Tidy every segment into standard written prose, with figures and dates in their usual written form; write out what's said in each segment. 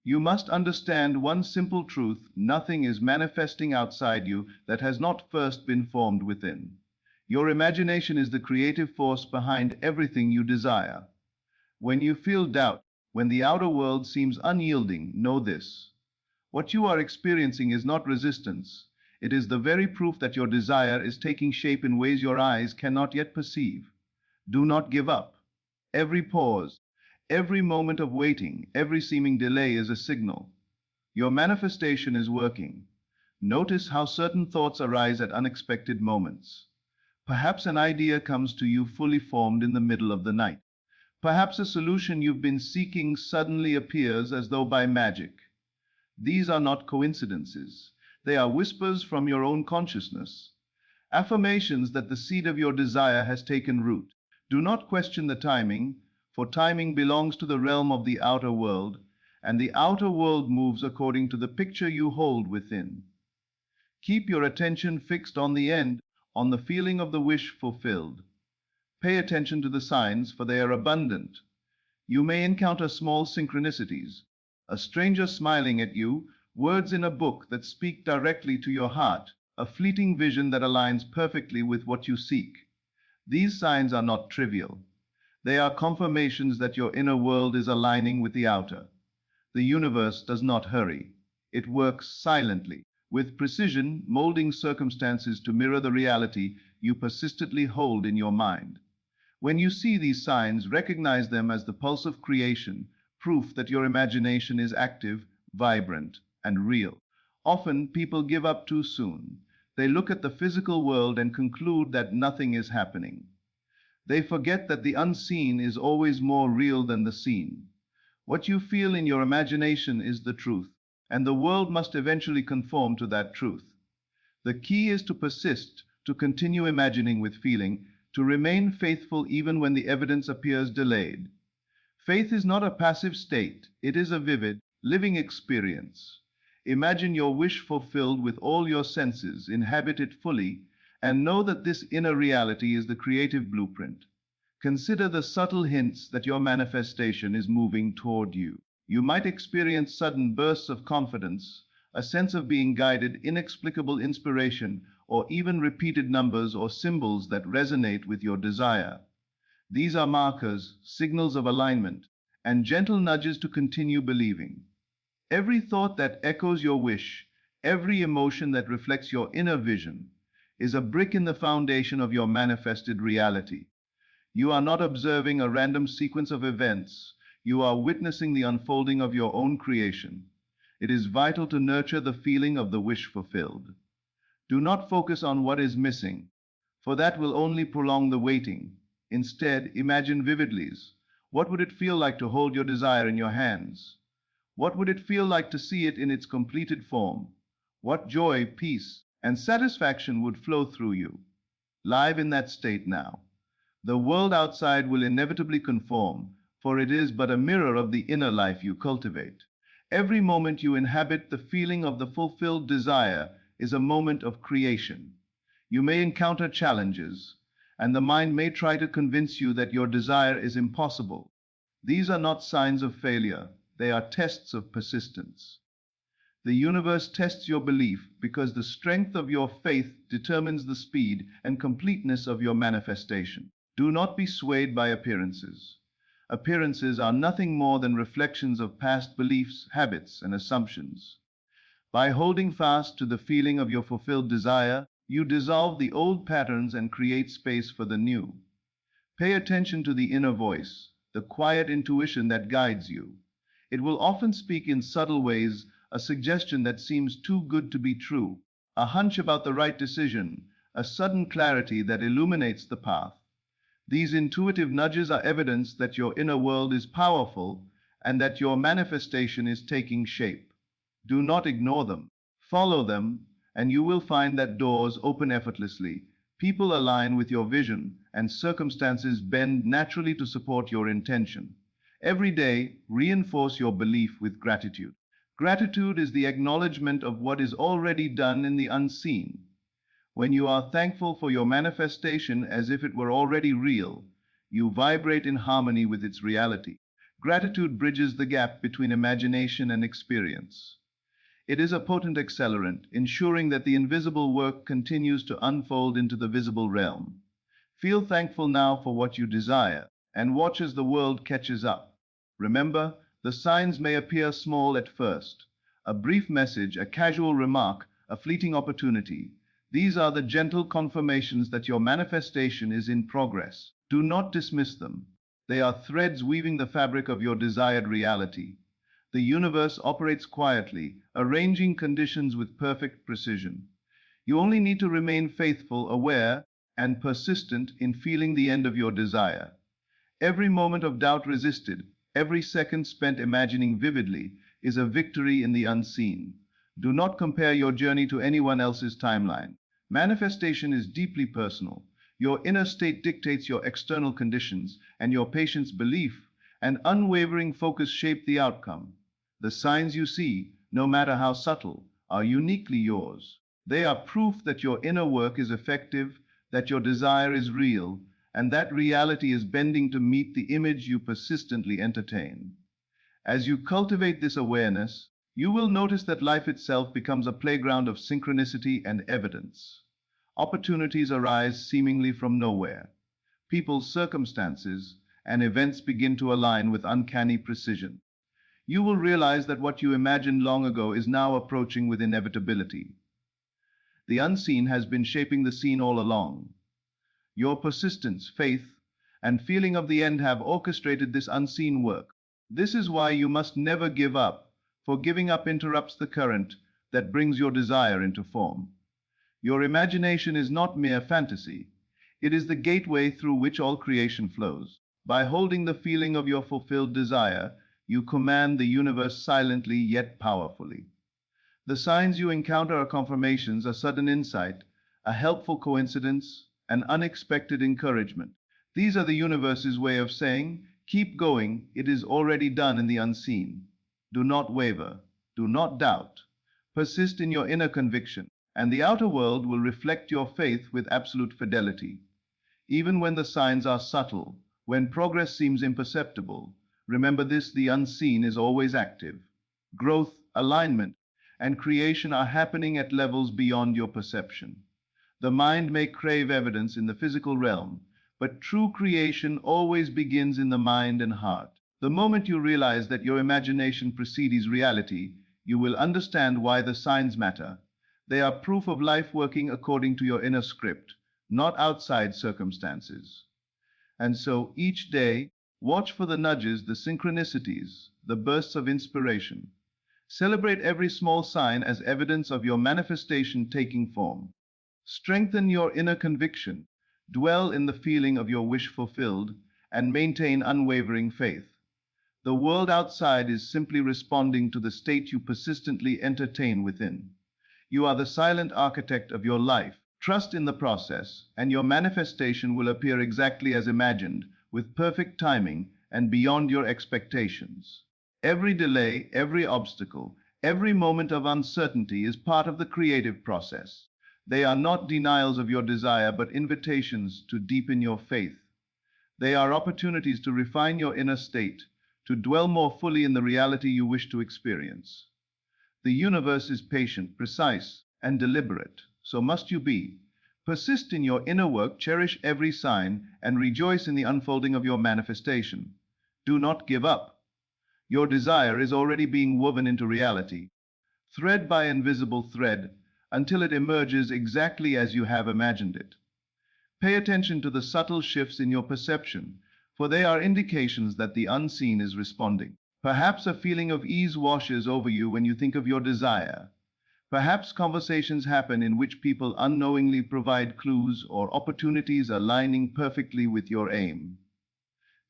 You must understand one simple truth: nothing is manifesting outside you that has not first been formed within. Your imagination is the creative force behind everything you desire. When you feel doubt, when the outer world seems unyielding, know this: what you are experiencing is not resistance. It is the very proof that your desire is taking shape in ways your eyes cannot yet perceive. Do not give up. Every pause, every moment of waiting, every seeming delay is a signal. Your manifestation is working. Notice how certain thoughts arise at unexpected moments. Perhaps an idea comes to you fully formed in the middle of the night. Perhaps a solution you've been seeking suddenly appears as though by magic. These are not coincidences. They are whispers from your own consciousness, affirmations that the seed of your desire has taken root. Do not question the timing, for timing belongs to the realm of the outer world, and the outer world moves according to the picture you hold within. Keep your attention fixed on the end, on the feeling of the wish fulfilled. Pay attention to the signs, for they are abundant. You may encounter small synchronicities: a stranger smiling at you, words in a book that speak directly to your heart, a fleeting vision that aligns perfectly with what you seek. These signs are not trivial. They are confirmations that your inner world is aligning with the outer. The universe does not hurry. It works silently, with precision, molding circumstances to mirror the reality you persistently hold in your mind. When you see these signs, recognize them as the pulse of creation, proof that your imagination is active, vibrant, and real. Often, people give up too soon. They look at the physical world and conclude that nothing is happening. They forget that the unseen is always more real than the seen. What you feel in your imagination is the truth, and the world must eventually conform to that truth. The key is to persist, to continue imagining with feeling, to remain faithful even when the evidence appears delayed. Faith is not a passive state, it is a vivid, living experience. Imagine your wish fulfilled with all your senses, inhabit it fully, and know that this inner reality is the creative blueprint. Consider the subtle hints that your manifestation is moving toward you. You might experience sudden bursts of confidence, a sense of being guided, inexplicable inspiration, or even repeated numbers or symbols that resonate with your desire. These are markers, signals of alignment, and gentle nudges to continue believing. Every thought that echoes your wish, every emotion that reflects your inner vision, is a brick in the foundation of your manifested reality. You are not observing a random sequence of events. You are witnessing the unfolding of your own creation. It is vital to nurture the feeling of the wish fulfilled. Do not focus on what is missing, for that will only prolong the waiting. Instead, imagine vividly. What would it feel like to hold your desire in your hands? What would it feel like to see it in its completed form? What joy, peace, and satisfaction would flow through you? Live in that state now. The world outside will inevitably conform, for it is but a mirror of the inner life you cultivate. Every moment you inhabit the feeling of the fulfilled desire is a moment of creation. You may encounter challenges, and the mind may try to convince you that your desire is impossible. These are not signs of failure. They are tests of persistence. The universe tests your belief because the strength of your faith determines the speed and completeness of your manifestation. Do not be swayed by appearances. Appearances are nothing more than reflections of past beliefs, habits, and assumptions. By holding fast to the feeling of your fulfilled desire, you dissolve the old patterns and create space for the new. Pay attention to the inner voice, the quiet intuition that guides you. It will often speak in subtle ways, a suggestion that seems too good to be true, a hunch about the right decision, a sudden clarity that illuminates the path. These intuitive nudges are evidence that your inner world is powerful and that your manifestation is taking shape. Do not ignore them. Follow them, and you will find that doors open effortlessly, people align with your vision, and circumstances bend naturally to support your intention. Every day, reinforce your belief with gratitude. Gratitude is the acknowledgement of what is already done in the unseen. When you are thankful for your manifestation as if it were already real, you vibrate in harmony with its reality. Gratitude bridges the gap between imagination and experience. It is a potent accelerant, ensuring that the invisible work continues to unfold into the visible realm. Feel thankful now for what you desire, and watch as the world catches up. Remember, the signs may appear small at first. A brief message, a casual remark, a fleeting opportunity. These are the gentle confirmations that your manifestation is in progress. Do not dismiss them. They are threads weaving the fabric of your desired reality. The universe operates quietly, arranging conditions with perfect precision. You only need to remain faithful, aware, and persistent in feeling the end of your desire. Every moment of doubt resisted, every second spent imagining vividly, is a victory in the unseen. Do not compare your journey to anyone else's timeline. Manifestation is deeply personal. Your inner state dictates your external conditions, and your patience, belief, and unwavering focus shape the outcome. The signs you see, no matter how subtle, are uniquely yours. They are proof that your inner work is effective, that your desire is real, and that reality is bending to meet the image you persistently entertain. As you cultivate this awareness, you will notice that life itself becomes a playground of synchronicity and evidence. Opportunities arise seemingly from nowhere. People's circumstances and events begin to align with uncanny precision. You will realize that what you imagined long ago is now approaching with inevitability. The unseen has been shaping the scene all along. Your persistence, faith, and feeling of the end have orchestrated this unseen work. This is why you must never give up, for giving up interrupts the current that brings your desire into form. Your imagination is not mere fantasy. It is the gateway through which all creation flows. By holding the feeling of your fulfilled desire, you command the universe silently yet powerfully. The signs you encounter are confirmations, a sudden insight, a helpful coincidence, an unexpected encouragement. These are the universe's way of saying, keep going, it is already done in the unseen. Do not waver, do not doubt. Persist in your inner conviction, and the outer world will reflect your faith with absolute fidelity. Even when the signs are subtle, when progress seems imperceptible, remember this: the unseen is always active. Growth, alignment, and creation are happening at levels beyond your perception. The mind may crave evidence in the physical realm, but true creation always begins in the mind and heart. The moment you realize that your imagination precedes reality, you will understand why the signs matter. They are proof of life working according to your inner script, not outside circumstances. And so, each day, watch for the nudges, the synchronicities, the bursts of inspiration. Celebrate every small sign as evidence of your manifestation taking form. Strengthen your inner conviction, dwell in the feeling of your wish fulfilled, and maintain unwavering faith. The world outside is simply responding to the state you persistently entertain within. You are the silent architect of your life. Trust in the process, and your manifestation will appear exactly as imagined, with perfect timing and beyond your expectations. Every delay, every obstacle, every moment of uncertainty is part of the creative process. They are not denials of your desire, but invitations to deepen your faith. They are opportunities to refine your inner state, to dwell more fully in the reality you wish to experience. The universe is patient, precise, and deliberate. So must you be. Persist in your inner work, cherish every sign, and rejoice in the unfolding of your manifestation. Do not give up. Your desire is already being woven into reality, thread by invisible thread, until it emerges exactly as you have imagined it. Pay attention to the subtle shifts in your perception, for they are indications that the unseen is responding. Perhaps a feeling of ease washes over you when you think of your desire. Perhaps conversations happen in which people unknowingly provide clues or opportunities aligning perfectly with your aim.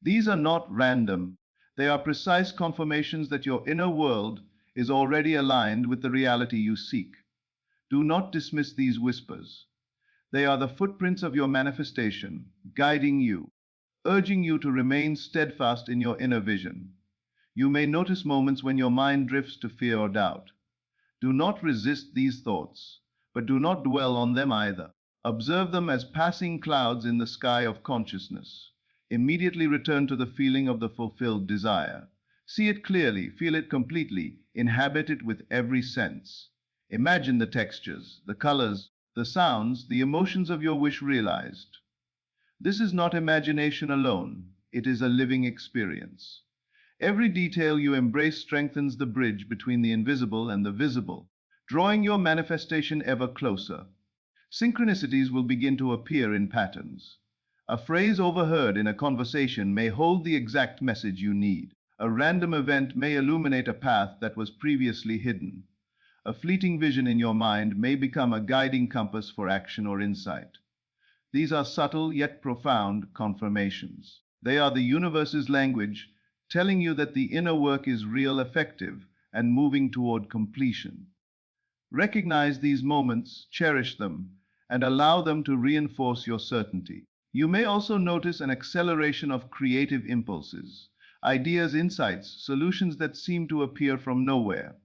These are not random. They are precise confirmations that your inner world is already aligned with the reality you seek. Do not dismiss these whispers. They are the footprints of your manifestation, guiding you, urging you to remain steadfast in your inner vision. You may notice moments when your mind drifts to fear or doubt. Do not resist these thoughts, but do not dwell on them either. Observe them as passing clouds in the sky of consciousness. Immediately return to the feeling of the fulfilled desire. See it clearly, feel it completely, inhabit it with every sense. Imagine the textures, the colors, the sounds, the emotions of your wish realized. This is not imagination alone, it is a living experience. Every detail you embrace strengthens the bridge between the invisible and the visible, drawing your manifestation ever closer. Synchronicities will begin to appear in patterns. A phrase overheard in a conversation may hold the exact message you need. A random event may illuminate a path that was previously hidden. A fleeting vision in your mind may become a guiding compass for action or insight. These are subtle yet profound confirmations. They are the universe's language, telling you that the inner work is real, effective, and moving toward completion. Recognize these moments, cherish them, and allow them to reinforce your certainty. You may also notice an acceleration of creative impulses, ideas, insights, solutions that seem to appear from nowhere.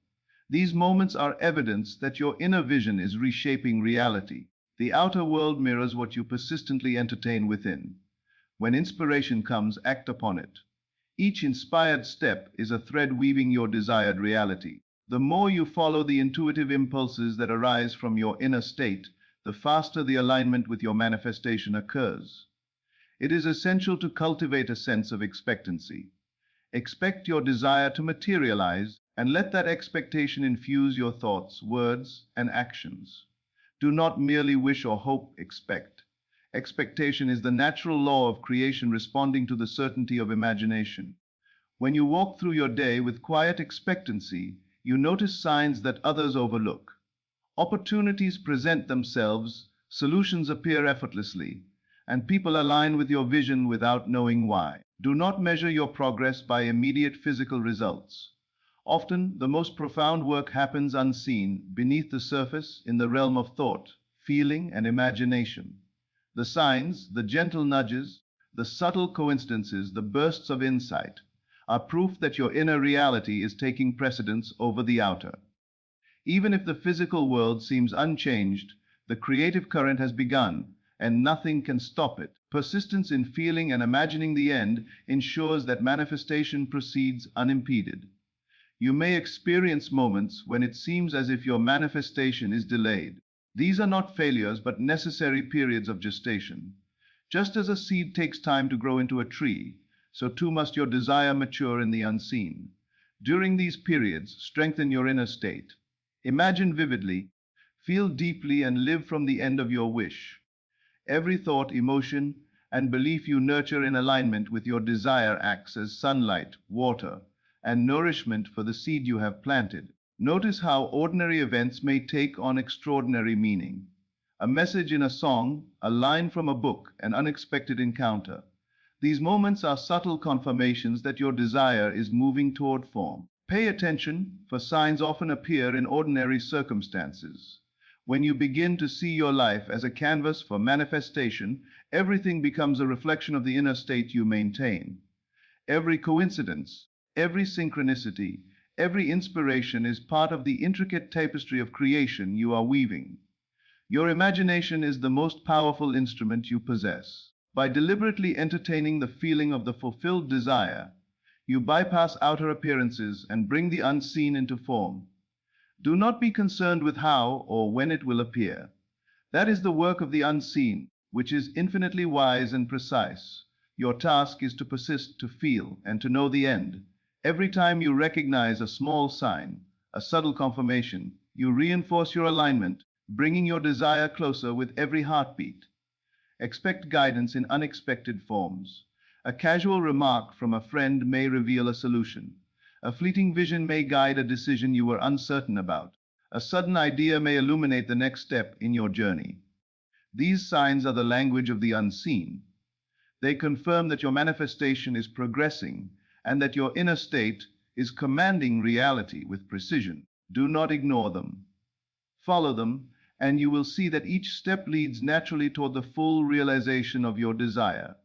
These moments are evidence that your inner vision is reshaping reality. The outer world mirrors what you persistently entertain within. When inspiration comes, act upon it. Each inspired step is a thread weaving your desired reality. The more you follow the intuitive impulses that arise from your inner state, the faster the alignment with your manifestation occurs. It is essential to cultivate a sense of expectancy. Expect your desire to materialize, and let that expectation infuse your thoughts, words, and actions. Do not merely wish or hope, expect. Expectation is the natural law of creation responding to the certainty of imagination. When you walk through your day with quiet expectancy, you notice signs that others overlook. Opportunities present themselves, solutions appear effortlessly, and people align with your vision without knowing why. Do not measure your progress by immediate physical results. Often, the most profound work happens unseen, beneath the surface, in the realm of thought, feeling, and imagination. The signs, the gentle nudges, the subtle coincidences, the bursts of insight, are proof that your inner reality is taking precedence over the outer. Even if the physical world seems unchanged, the creative current has begun, and nothing can stop it. Persistence in feeling and imagining the end ensures that manifestation proceeds unimpeded. You may experience moments when it seems as if your manifestation is delayed. These are not failures, but necessary periods of gestation. Just as a seed takes time to grow into a tree, so too must your desire mature in the unseen. During these periods, strengthen your inner state. Imagine vividly, feel deeply, and live from the end of your wish. Every thought, emotion, and belief you nurture in alignment with your desire acts as sunlight, water, and nourishment for the seed you have planted. Notice how ordinary events may take on extraordinary meaning. A message in a song, a line from a book, an unexpected encounter. These moments are subtle confirmations that your desire is moving toward form. Pay attention, for signs often appear in ordinary circumstances. When you begin to see your life as a canvas for manifestation, everything becomes a reflection of the inner state you maintain. Every coincidence, every synchronicity, every inspiration is part of the intricate tapestry of creation you are weaving. Your imagination is the most powerful instrument you possess. By deliberately entertaining the feeling of the fulfilled desire, you bypass outer appearances and bring the unseen into form. Do not be concerned with how or when it will appear. That is the work of the unseen, which is infinitely wise and precise. Your task is to persist, to feel, and to know the end. Every time you recognize a small sign, a subtle confirmation, you reinforce your alignment, bringing your desire closer with every heartbeat. Expect guidance in unexpected forms. A casual remark from a friend may reveal a solution. A fleeting vision may guide a decision you were uncertain about. A sudden idea may illuminate the next step in your journey. These signs are the language of the unseen. They confirm that your manifestation is progressing and that your inner state is commanding reality with precision. Do not ignore them. Follow them, and you will see that each step leads naturally toward the full realization of your desire.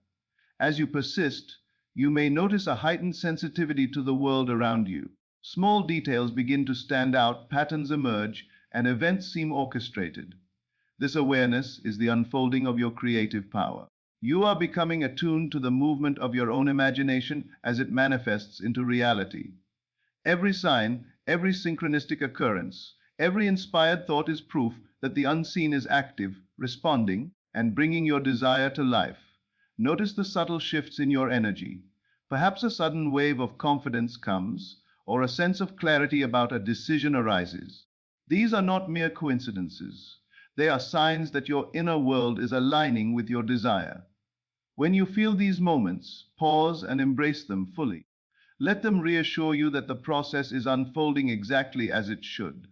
As you persist, you may notice a heightened sensitivity to the world around you. Small details begin to stand out, patterns emerge, and events seem orchestrated. This awareness is the unfolding of your creative power. You are becoming attuned to the movement of your own imagination as it manifests into reality. Every sign, every synchronistic occurrence, every inspired thought is proof that the unseen is active, responding, and bringing your desire to life. Notice the subtle shifts in your energy. Perhaps a sudden wave of confidence comes, or a sense of clarity about a decision arises. These are not mere coincidences. They are signs that your inner world is aligning with your desire. When you feel these moments, pause and embrace them fully. Let them reassure you that the process is unfolding exactly as it should.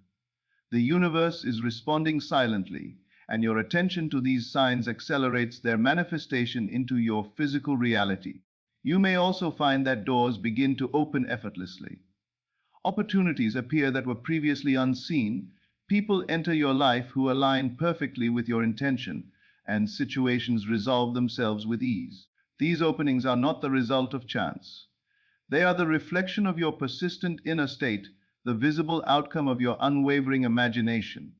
The universe is responding silently, and your attention to these signs accelerates their manifestation into your physical reality. You may also find that doors begin to open effortlessly. Opportunities appear that were previously unseen. People enter your life who align perfectly with your intention, and situations resolve themselves with ease. These openings are not the result of chance. They are the reflection of your persistent inner state, the visible outcome of your unwavering imagination.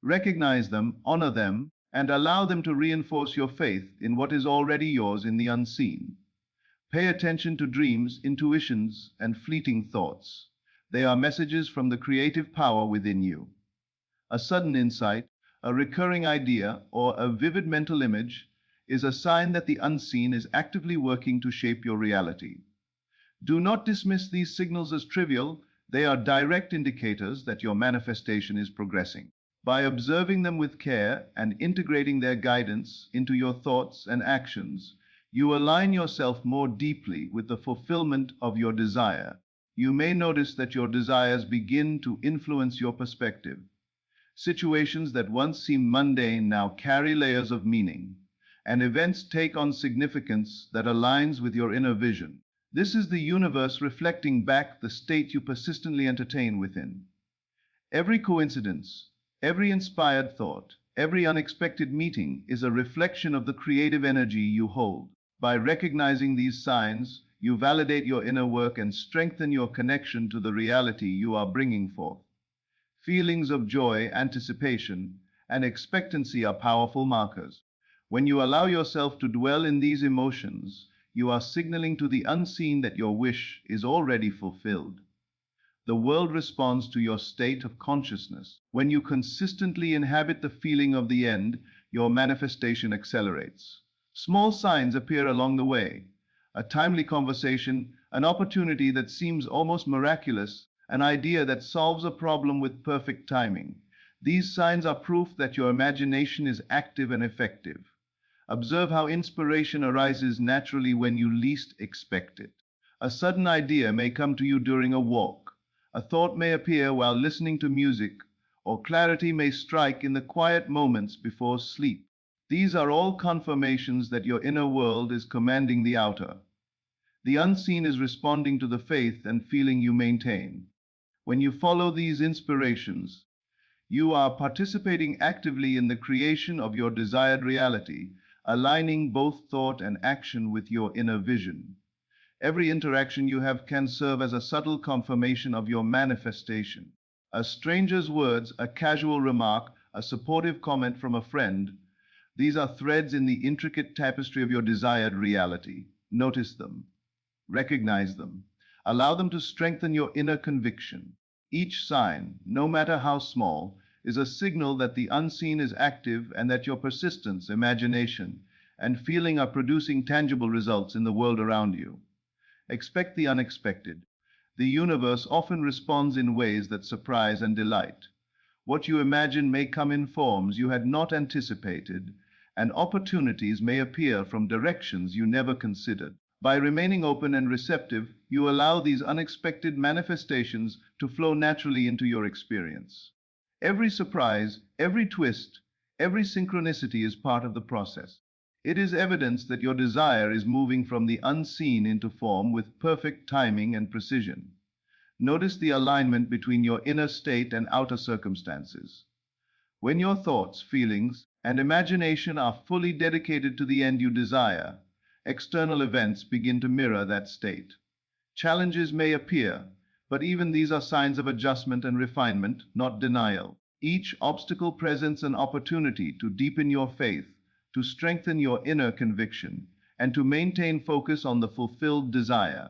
Recognize them, honor them, and allow them to reinforce your faith in what is already yours in the unseen. Pay attention to dreams, intuitions, and fleeting thoughts. They are messages from the creative power within you. A sudden insight, a recurring idea, or a vivid mental image is a sign that the unseen is actively working to shape your reality. Do not dismiss these signals as trivial. They are direct indicators that your manifestation is progressing. By observing them with care and integrating their guidance into your thoughts and actions, you align yourself more deeply with the fulfillment of your desire. You may notice that your desires begin to influence your perspective. Situations that once seemed mundane now carry layers of meaning, and events take on significance that aligns with your inner vision. This is the universe reflecting back the state you persistently entertain within. Every coincidence, every inspired thought, every unexpected meeting is a reflection of the creative energy you hold. By recognizing these signs, you validate your inner work and strengthen your connection to the reality you are bringing forth. Feelings of joy, anticipation, and expectancy are powerful markers. When you allow yourself to dwell in these emotions, you are signaling to the unseen that your wish is already fulfilled. The world responds to your state of consciousness. When you consistently inhabit the feeling of the end, your manifestation accelerates. Small signs appear along the way. A timely conversation, an opportunity that seems almost miraculous, an idea that solves a problem with perfect timing. These signs are proof that your imagination is active and effective. Observe how inspiration arises naturally when you least expect it. A sudden idea may come to you during a walk. A thought may appear while listening to music, or clarity may strike in the quiet moments before sleep. These are all confirmations that your inner world is commanding the outer. The unseen is responding to the faith and feeling you maintain. When you follow these inspirations, you are participating actively in the creation of your desired reality, aligning both thought and action with your inner vision. Every interaction you have can serve as a subtle confirmation of your manifestation. A stranger's words, a casual remark, a supportive comment from a friend, these are threads in the intricate tapestry of your desired reality. Notice them. Recognize them. Allow them to strengthen your inner conviction. Each sign, no matter how small, is a signal that the unseen is active and that your persistence, imagination, and feeling are producing tangible results in the world around you. Expect the unexpected. The universe often responds in ways that surprise and delight. What you imagine may come in forms you had not anticipated, and opportunities may appear from directions you never considered. By remaining open and receptive, you allow these unexpected manifestations to flow naturally into your experience. Every surprise, every twist, every synchronicity is part of the process. It is evidence that your desire is moving from the unseen into form with perfect timing and precision. Notice the alignment between your inner state and outer circumstances. When your thoughts, feelings, and imagination are fully dedicated to the end you desire, external events begin to mirror that state. Challenges may appear, but even these are signs of adjustment and refinement, not denial. Each obstacle presents an opportunity to deepen your faith, to strengthen your inner conviction, and to maintain focus on the fulfilled desire.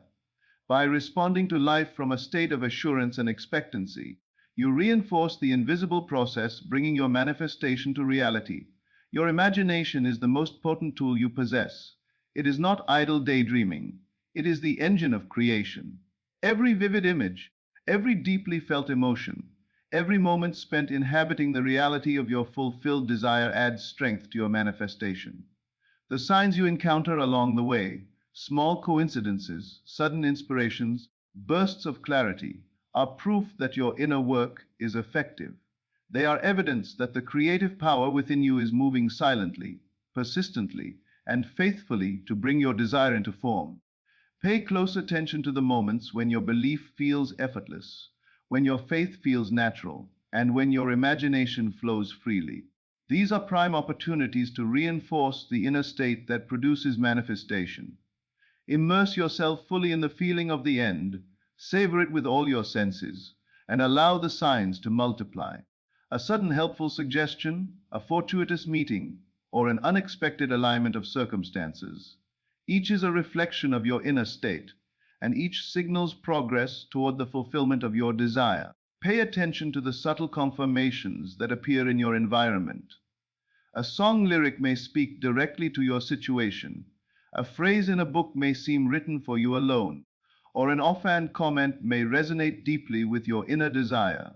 By responding to life from a state of assurance and expectancy, you reinforce the invisible process, bringing your manifestation to reality. Your imagination is the most potent tool you possess. It is not idle daydreaming. It is the engine of creation. Every vivid image, every deeply felt emotion, every moment spent inhabiting the reality of your fulfilled desire adds strength to your manifestation. The signs you encounter along the way, small coincidences, sudden inspirations, bursts of clarity, are proof that your inner work is effective. They are evidence that the creative power within you is moving silently, persistently, and faithfully to bring your desire into form. Pay close attention to the moments when your belief feels effortless, when your faith feels natural, and when your imagination flows freely. These are prime opportunities to reinforce the inner state that produces manifestation. Immerse yourself fully in the feeling of the end, savor it with all your senses, and allow the signs to multiply. A sudden helpful suggestion, a fortuitous meeting, or an unexpected alignment of circumstances. Each is a reflection of your inner state, and each signals progress toward the fulfillment of your desire. Pay attention to the subtle confirmations that appear in your environment. A song lyric may speak directly to your situation. A phrase in a book may seem written for you alone, or an offhand comment may resonate deeply with your inner desire.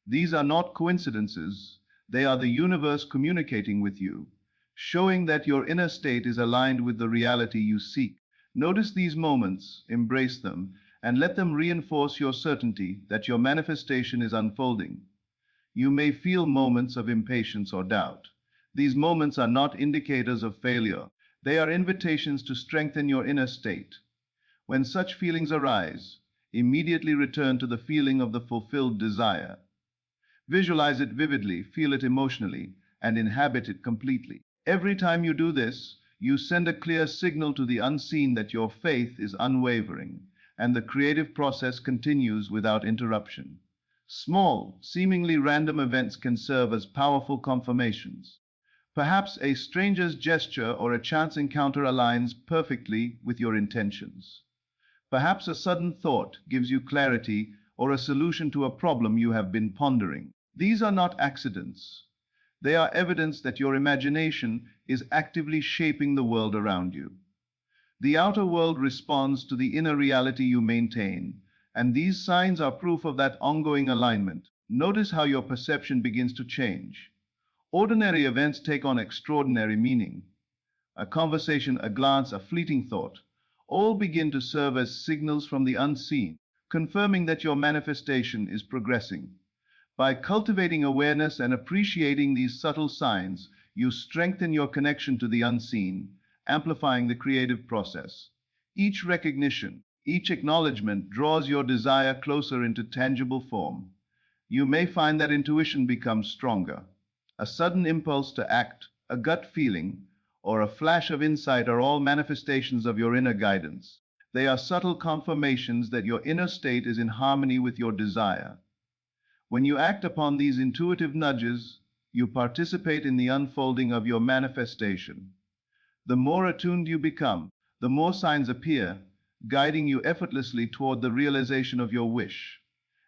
These are not coincidences, they are the universe communicating with you, showing that your inner state is aligned with the reality you seek. Notice these moments, embrace them, and let them reinforce your certainty that your manifestation is unfolding. You may feel moments of impatience or doubt. These moments are not indicators of failure. They are invitations to strengthen your inner state. When such feelings arise, immediately return to the feeling of the fulfilled desire. Visualize it vividly, feel it emotionally, and inhabit it completely. Every time you do this, you send a clear signal to the unseen that your faith is unwavering, and the creative process continues without interruption. Small, seemingly random events can serve as powerful confirmations. Perhaps a stranger's gesture or a chance encounter aligns perfectly with your intentions. Perhaps a sudden thought gives you clarity or a solution to a problem you have been pondering. These are not accidents. They are evidence that your imagination is actively shaping the world around you. The outer world responds to the inner reality you maintain, and these signs are proof of that ongoing alignment. Notice how your perception begins to change. Ordinary events take on extraordinary meaning. A conversation, a glance, a fleeting thought, all begin to serve as signals from the unseen, confirming that your manifestation is progressing. By cultivating awareness and appreciating these subtle signs, you strengthen your connection to the unseen, amplifying the creative process. Each recognition, each acknowledgement draws your desire closer into tangible form. You may find that intuition becomes stronger. A sudden impulse to act, a gut feeling, or a flash of insight are all manifestations of your inner guidance. They are subtle confirmations that your inner state is in harmony with your desire. When you act upon these intuitive nudges, you participate in the unfolding of your manifestation. The more attuned you become, the more signs appear, guiding you effortlessly toward the realization of your wish.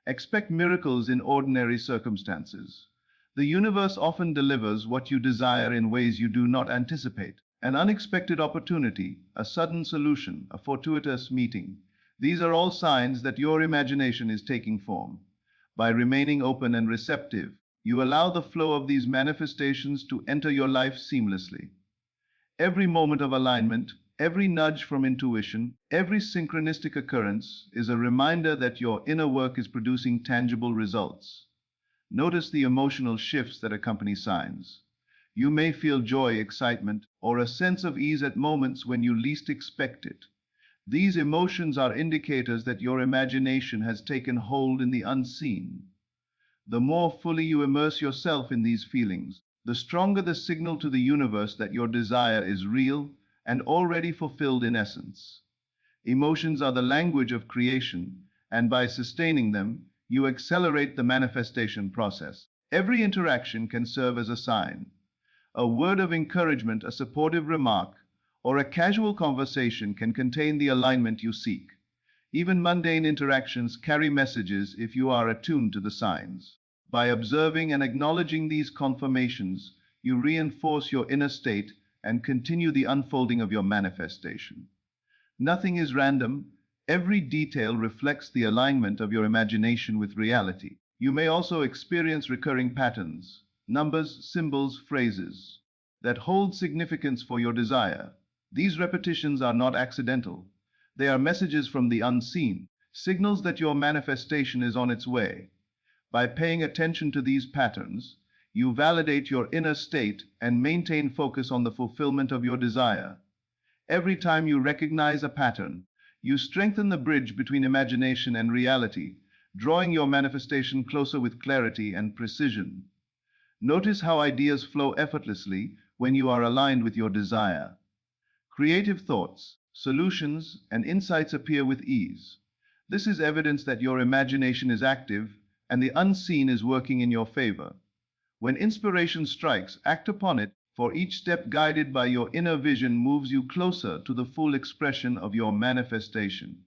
Expect miracles in ordinary circumstances. The universe often delivers what you desire in ways you do not anticipate. An unexpected opportunity, a sudden solution, a fortuitous meeting. These are all signs that your imagination is taking form. By remaining open and receptive, you allow the flow of these manifestations to enter your life seamlessly. Every moment of alignment, every nudge from intuition, every synchronistic occurrence is a reminder that your inner work is producing tangible results. Notice the emotional shifts that accompany signs. You may feel joy, excitement, or a sense of ease at moments when you least expect it. These emotions are indicators that your imagination has taken hold in the unseen. The more fully you immerse yourself in these feelings, the stronger the signal to the universe that your desire is real and already fulfilled in essence. Emotions are the language of creation, and by sustaining them, you accelerate the manifestation process. Every interaction can serve as a sign. A word of encouragement, a supportive remark, or a casual conversation can contain the alignment you seek. Even mundane interactions carry messages if you are attuned to the signs. By observing and acknowledging these confirmations, you reinforce your inner state and continue the unfolding of your manifestation. Nothing is random. Every detail reflects the alignment of your imagination with reality. You may also experience recurring patterns, numbers, symbols, phrases that hold significance for your desire. These repetitions are not accidental. They are messages from the unseen, signals that your manifestation is on its way. By paying attention to these patterns, you validate your inner state and maintain focus on the fulfillment of your desire. Every time you recognize a pattern, you strengthen the bridge between imagination and reality, drawing your manifestation closer with clarity and precision. Notice how ideas flow effortlessly when you are aligned with your desire. Creative thoughts, solutions, and insights appear with ease. This is evidence that your imagination is active and the unseen is working in your favor. When inspiration strikes, act upon it, for each step guided by your inner vision moves you closer to the full expression of your manifestation.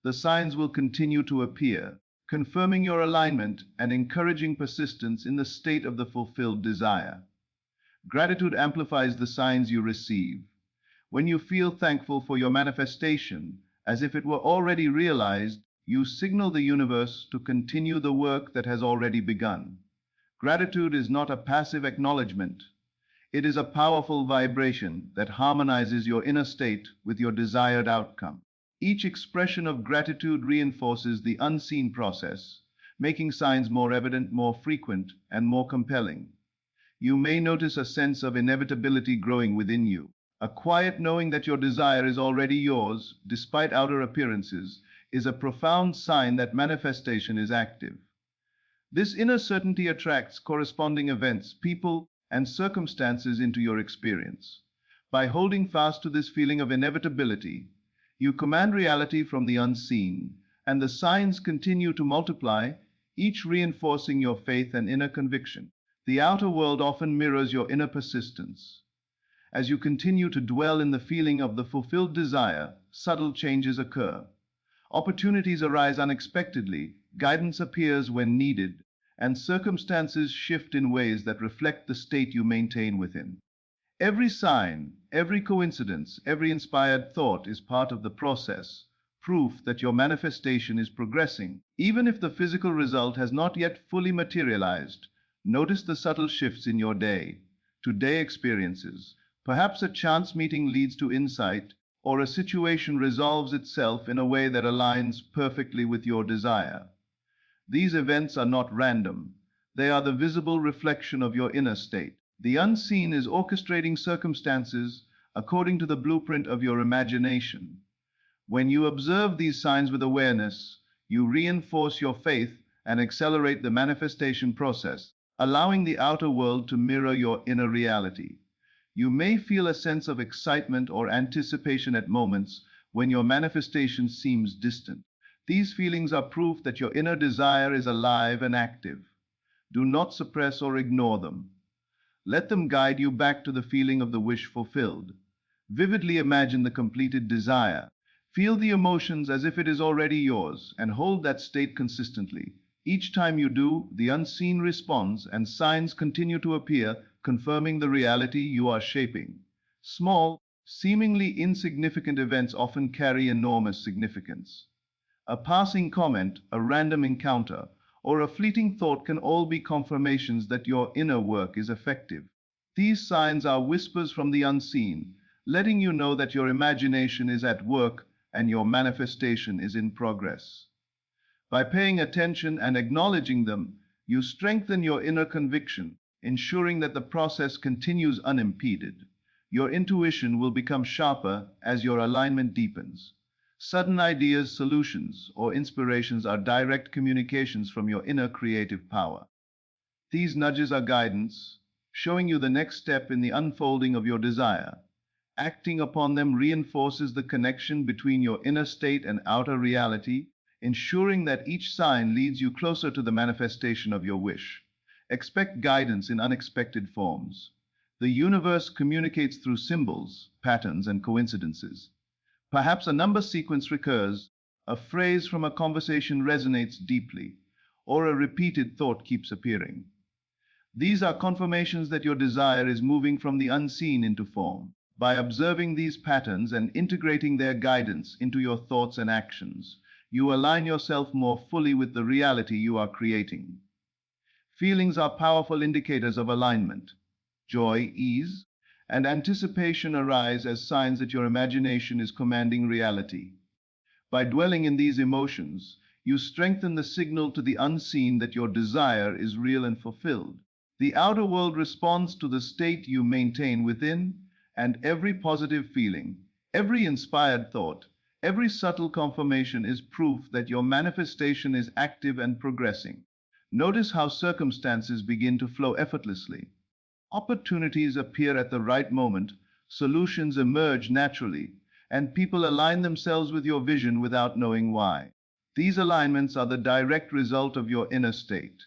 The signs will continue to appear, confirming your alignment and encouraging persistence in the state of the fulfilled desire. Gratitude amplifies the signs you receive. When you feel thankful for your manifestation, as if it were already realized, you signal the universe to continue the work that has already begun. Gratitude is not a passive acknowledgement. It is a powerful vibration that harmonizes your inner state with your desired outcome. Each expression of gratitude reinforces the unseen process, making signs more evident, more frequent, and more compelling. You may notice a sense of inevitability growing within you. A quiet knowing that your desire is already yours, despite outer appearances, is a profound sign that manifestation is active. This inner certainty attracts corresponding events, people, and circumstances into your experience. By holding fast to this feeling of inevitability, you command reality from the unseen, and the signs continue to multiply, each reinforcing your faith and inner conviction. The outer world often mirrors your inner persistence. As you continue to dwell in the feeling of the fulfilled desire, subtle changes occur. Opportunities arise unexpectedly, guidance appears when needed, and circumstances shift in ways that reflect the state you maintain within. Every sign, every coincidence, every inspired thought is part of the process, proof that your manifestation is progressing. Even if the physical result has not yet fully materialized, notice the subtle shifts in your day-to-day experiences. Perhaps a chance meeting leads to insight, or a situation resolves itself in a way that aligns perfectly with your desire. These events are not random. They are the visible reflection of your inner state. The unseen is orchestrating circumstances according to the blueprint of your imagination. When you observe these signs with awareness, you reinforce your faith and accelerate the manifestation process, allowing the outer world to mirror your inner reality. You may feel a sense of excitement or anticipation at moments when your manifestation seems distant. These feelings are proof that your inner desire is alive and active. Do not suppress or ignore them. Let them guide you back to the feeling of the wish fulfilled. Vividly imagine the completed desire. Feel the emotions as if it is already yours, and hold that state consistently. Each time you do, the unseen responds, and signs continue to appear, confirming the reality you are shaping. Small, seemingly insignificant events often carry enormous significance. A passing comment, a random encounter, or a fleeting thought can all be confirmations that your inner work is effective. These signs are whispers from the unseen, letting you know that your imagination is at work and your manifestation is in progress. By paying attention and acknowledging them, you strengthen your inner conviction, ensuring that the process continues unimpeded. Your intuition will become sharper as your alignment deepens. Sudden ideas, solutions, or inspirations are direct communications from your inner creative power. These nudges are guidance, showing you the next step in the unfolding of your desire. Acting upon them reinforces the connection between your inner state and outer reality, ensuring that each sign leads you closer to the manifestation of your wish. Expect guidance in unexpected forms. The universe communicates through symbols, patterns, and coincidences. Perhaps a number sequence recurs, a phrase from a conversation resonates deeply, or a repeated thought keeps appearing. These are confirmations that your desire is moving from the unseen into form. By observing these patterns and integrating their guidance into your thoughts and actions, you align yourself more fully with the reality you are creating. Feelings are powerful indicators of alignment. Joy, ease, and anticipation arise as signs that your imagination is commanding reality. By dwelling in these emotions, you strengthen the signal to the unseen that your desire is real and fulfilled. The outer world responds to the state you maintain within, and every positive feeling, every inspired thought, every subtle confirmation is proof that your manifestation is active and progressing. Notice how circumstances begin to flow effortlessly. Opportunities appear at the right moment, solutions emerge naturally, and people align themselves with your vision without knowing why. These alignments are the direct result of your inner state.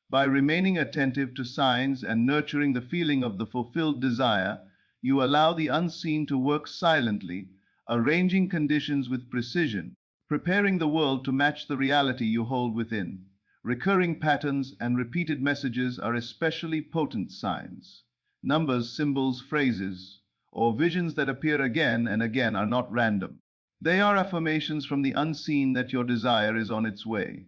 By remaining attentive to signs and nurturing the feeling of the fulfilled desire, you allow the unseen to work silently, arranging conditions with precision, preparing the world to match the reality you hold within. Recurring patterns and repeated messages are especially potent signs. Numbers, symbols, phrases, or visions that appear again and again are not random. They are affirmations from the unseen that your desire is on its way.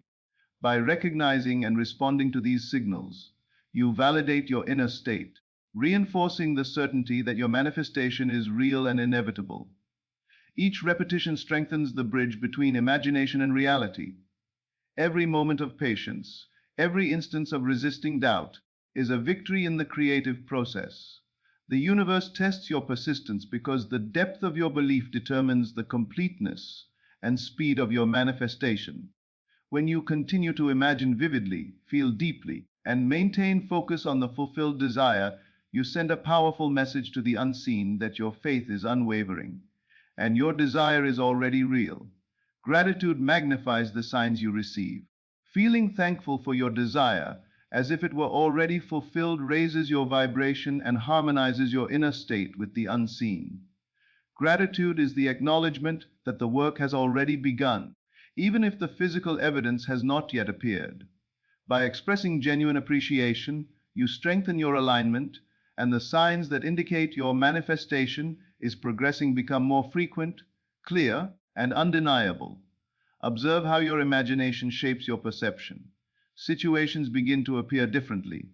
By recognizing and responding to these signals, you validate your inner state, reinforcing the certainty that your manifestation is real and inevitable. Each repetition strengthens the bridge between imagination and reality. Every moment of patience, every instance of resisting doubt, is a victory in the creative process. The universe tests your persistence because the depth of your belief determines the completeness and speed of your manifestation. When you continue to imagine vividly, feel deeply, and maintain focus on the fulfilled desire, you send a powerful message to the unseen that your faith is unwavering, and your desire is already real. Gratitude magnifies the signs you receive. Feeling thankful for your desire, as if it were already fulfilled, raises your vibration and harmonizes your inner state with the unseen. Gratitude is the acknowledgement that the work has already begun, even if the physical evidence has not yet appeared. By expressing genuine appreciation, you strengthen your alignment, and the signs that indicate your manifestation is progressing become more frequent, clear, and undeniable. Observe how your imagination shapes your perception. Situations begin to appear differently.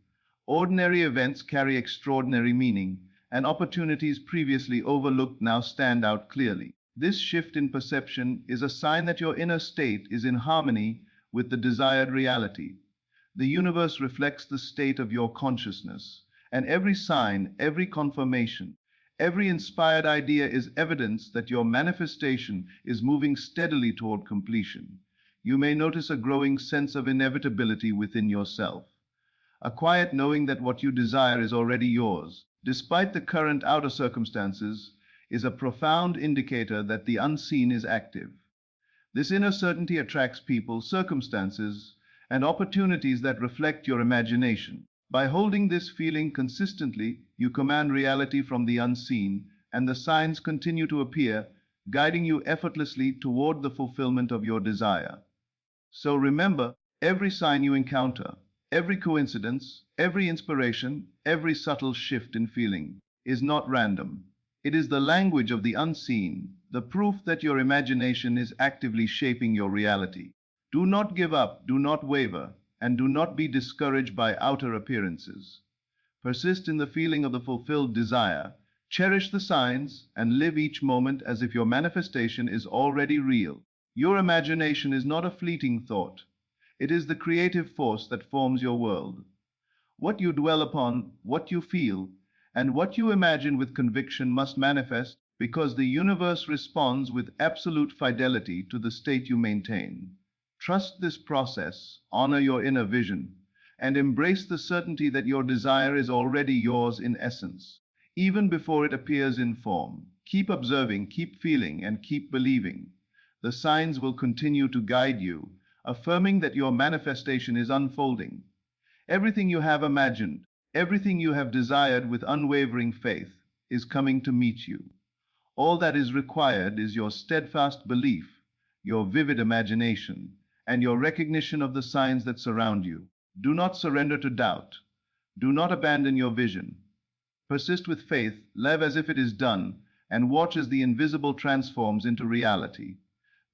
Ordinary events carry extraordinary meaning, and opportunities previously overlooked now stand out clearly. This shift in perception is a sign that your inner state is in harmony with the desired reality. The universe reflects the state of your consciousness, and every sign, every confirmation, every inspired idea is evidence that your manifestation is moving steadily toward completion. You may notice a growing sense of inevitability within yourself, a quiet knowing that what you desire is already yours, despite the current outer circumstances, is a profound indicator that the unseen is active. This inner certainty attracts people, circumstances, and opportunities that reflect your imagination. By holding this feeling consistently, you command reality from the unseen, and the signs continue to appear, guiding you effortlessly toward the fulfillment of your desire. So remember, every sign you encounter, every coincidence, every inspiration, every subtle shift in feeling is not random. It is the language of the unseen, the proof that your imagination is actively shaping your reality. Do not give up, do not waver, and do not be discouraged by outer appearances. Persist in the feeling of the fulfilled desire, cherish the signs, and live each moment as if your manifestation is already real. Your imagination is not a fleeting thought. It is the creative force that forms your world. What you dwell upon, what you feel, and what you imagine with conviction must manifest because the universe responds with absolute fidelity to the state you maintain. Trust this process, honor your inner vision, and embrace the certainty that your desire is already yours in essence, even before it appears in form. Keep observing, keep feeling, and keep believing. The signs will continue to guide you, affirming that your manifestation is unfolding. Everything you have imagined, Everything you have desired with unwavering faith is coming to meet you. All that is required is your steadfast belief, your vivid imagination, and your recognition of the signs that surround you. Do not surrender to doubt. Do not abandon your vision. Persist with faith, live as if it is done, and watch as the invisible transforms into reality.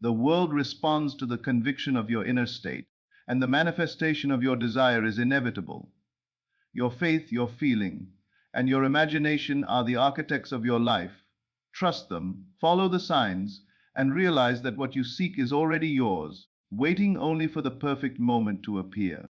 The world responds to the conviction of your inner state, and the manifestation of your desire is inevitable. Your faith, your feeling, and your imagination are the architects of your life. Trust them, follow the signs, and realize that what you seek is already yours, waiting only for the perfect moment to appear.